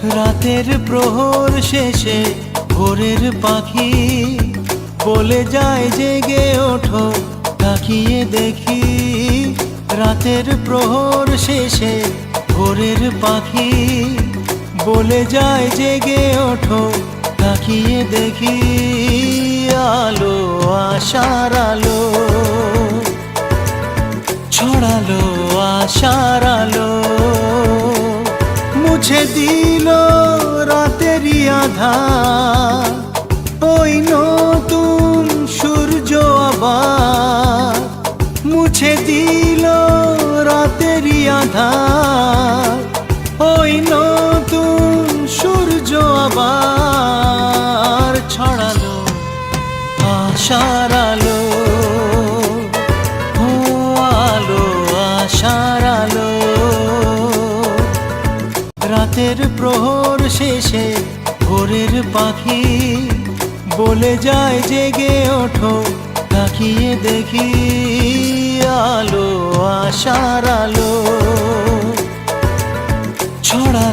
রাতের প্রহর শেষে ভোরের পাখি বলে যায় জেগে ওঠো, তাকিয়ে দেখি। রাতের প্রহর শেষে ভোরের পাখি বলে যায় জেগে ওঠো, তাকিয়ে দেখি। আলো আশার আলো ছড়ালো, আশার আলো মুছে দিল রাতেরই আঁধার। ওই নতুন সূর্য আবার মুছে দিল রাতেরই আঁধার। ওই নতুন সূর্য আবার ছড়ালো আশার আলো। ও আলো আশার আলো। রাতের প্রহর শেষে ভোরের পাখি বলে যায় জেগে ওঠো, তাকিয়ে দেখি। আলো আশার আলো ছড়ালো।